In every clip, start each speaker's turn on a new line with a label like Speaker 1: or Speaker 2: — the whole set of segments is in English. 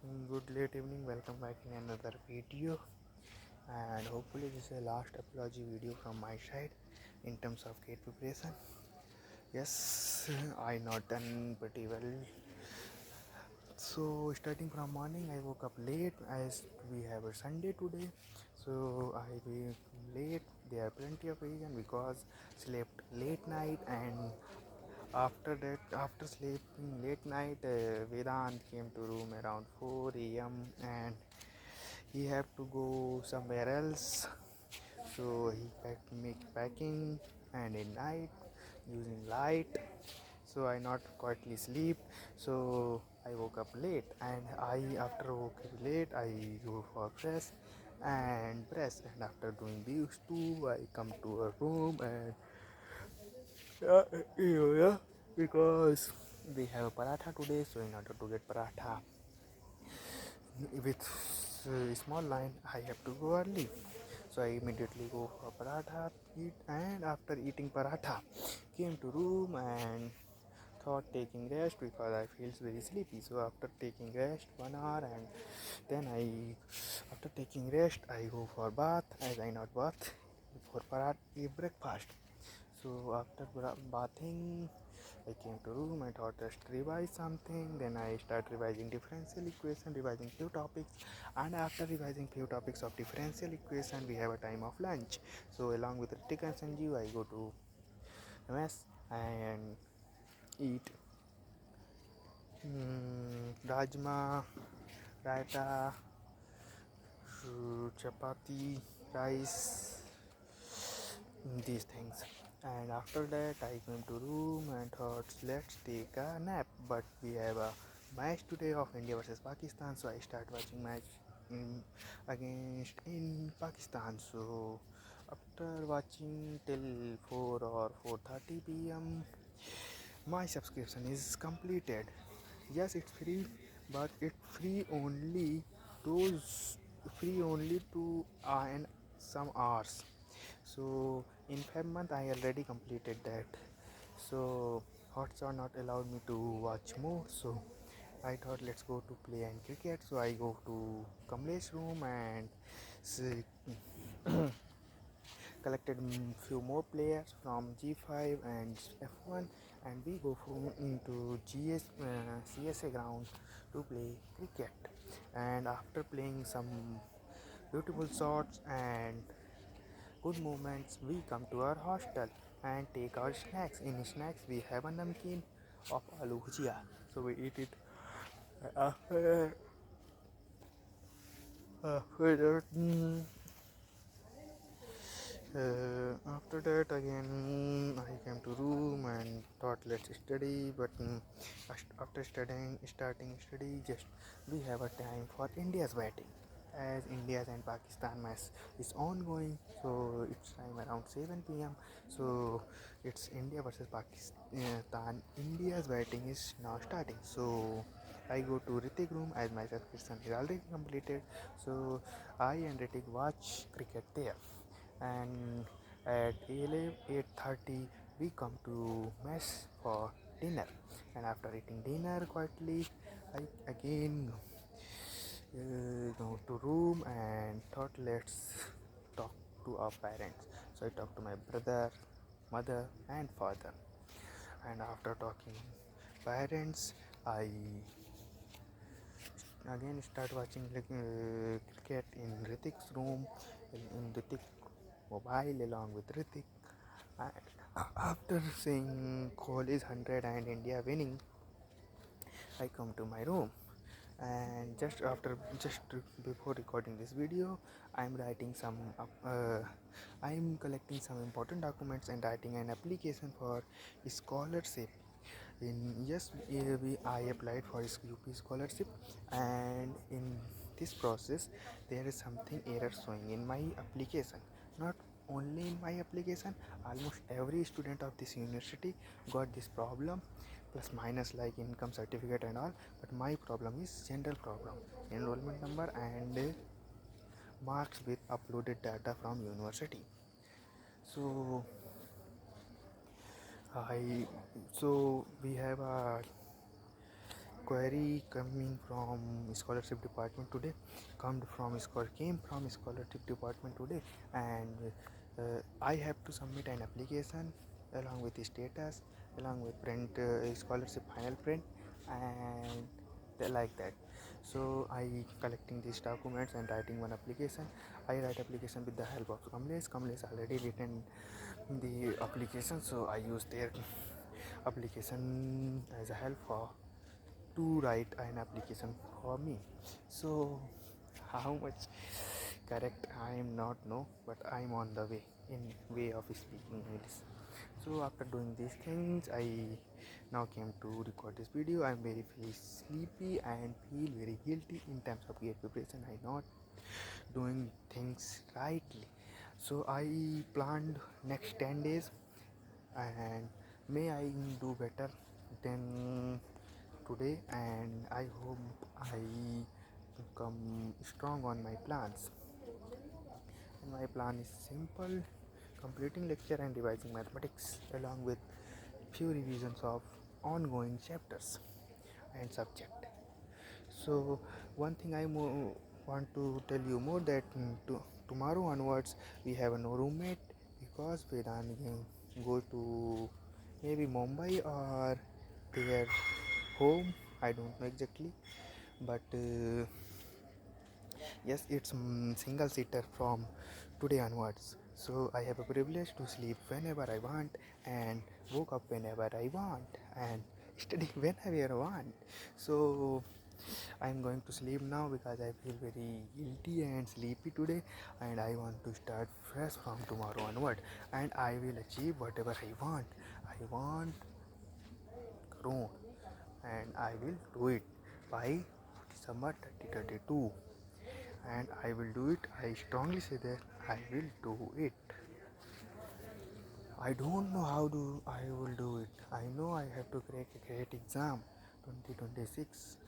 Speaker 1: Good late evening, welcome back in another video, and hopefully this is the last apology video from my side in terms of gate preparation. Yes, I not done pretty well. So starting from morning, I woke up late as we have a Sunday today. So I be late. There are plenty of reason because slept late night, and after that, after sleeping late night, Vedant came to room around 4 a.m. and he have to go somewhere else. So he make packing and in night using light. So I not quietly sleep. So I woke up late, and I after woke up late I go for press, and after doing these two I come to a room and yeah, because we have paratha today. So in order to get paratha with small line, I have to go early. So I immediately go for paratha, eat, and after eating paratha, came to room and thought taking rest because I feels very sleepy. So after taking rest 1 hour, and then after taking rest, I go for bath as I not bath for paratha breakfast. So after bathing, I came to room. I thought just revise something. Then I start revising differential equation, revising few topics, and after revising few topics of differential equation, we have a time of lunch. So along with Ritik and Sanjeev, I go to mess and eat rajma, raita, chapati, rice, these things. And after that I came to room and thought let's take a nap, but we have a match today of India versus Pakistan, so I start watching match in, against in Pakistan. So after watching till 4 or 4:30 p.m. my subscription is completed. Yes, it's free, but it's free only to and some hours. So in 5 months I already completed that. So Hotstar not allowed me to watch more. So I thought let's go to play and cricket. So I go to Kamlesh room and collected few more players from G5 and F1, and we go into CSA ground to play cricket. And after playing some beautiful shots and good moments, we come to our hostel and take our snacks. In snacks, we have a namkeen of aloo bhujia, so we eat it. After, after that again I came to room and thought let's study, but after starting study, just we have a time for India's batting as India's and Pakistan match is ongoing. So it's time around 7 p.m. So it's India versus Pakistan. India's batting is now starting. So I go to Ritik room as my subscription is already completed. So I and Ritik watch cricket there, and at 8:30 we come to mess for dinner, and after eating dinner quietly I again go to room and thought let's talk to our parents. So I talked to my brother, mother and father, and after talking parents I again start watching cricket in Ritik's room, in Ritik mobile along with Ritik. And after seeing Kohli's 100 and India winning, I come to my room, and just before recording this video, I'm writing some I'm collecting some important documents and writing an application for scholarship. I applied for UP scholarship, and in this process there is something error showing in my application. Not only in my application, almost every student of this university got this problem, plus minus like income certificate and all, but my problem is general problem, enrollment number and marks with uploaded data from university. So I so we have a query coming from scholarship department today, came from scholarship department today, and I have to submit an application along with the status, along with print scholarship final print, and like that. So I collecting these documents and writing one application. I write application with the help of Kamlesh already written the application, so I use their application as a help for to write an application for me. So how much correct I am not know, but I am on the way in way of speaking English. So after doing these things, I now came to record this video. I am very sleepy and feel very guilty in terms of GATE preparation. I not doing things rightly. So I planned next 10 days, and may I do better than today, and I hope I become strong on my plans. And my plan is simple: completing lecture and revising mathematics along with few revisions of ongoing chapters and subject. So one thing want to tell you more that tomorrow onwards we have no roommate because Vedant go to maybe Mumbai or their home. I don't know exactly, but yes, it's single seater from today onwards. So I have a privilege to sleep whenever I want and woke up whenever I want and study whenever I want. So I'm going to sleep now because I feel very guilty and sleepy today, and I want to start fresh from tomorrow onward, and I will achieve whatever I want. I want grown, and I will do it by December 2022, and I will do it. I strongly say that I will do it. I don't know how do I will do it. I know I have to crack a great exam 2026,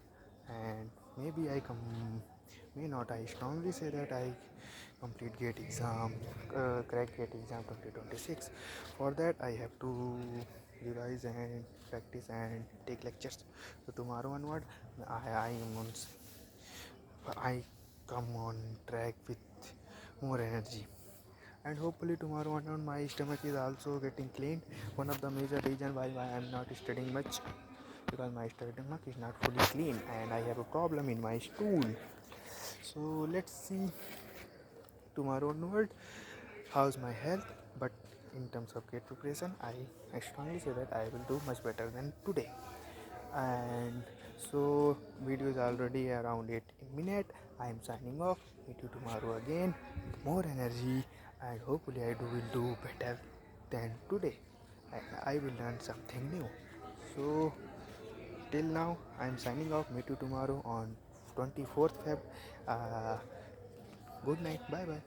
Speaker 1: and maybe I come may not. I strongly say that I complete gate exam, crack gate exam 2026. For that I have to revise and practice and take lectures. So tomorrow onward I am on I come on track with more energy, and hopefully tomorrow on my stomach is also getting cleaned. One of the major reason why I am not studying much, because my stomach is not fully clean and I have a problem in my stool. So let's see tomorrow onward how's my health, but in terms of gate preparation I strongly say that I will do much better than today. And so video is already around 18 minutes. I am signing off. Meet you tomorrow again with more energy, and hopefully I will do better than today, and I will learn something new. So till now I am signing off. Meet you tomorrow on 24th Feb. uh, Good night. Bye bye.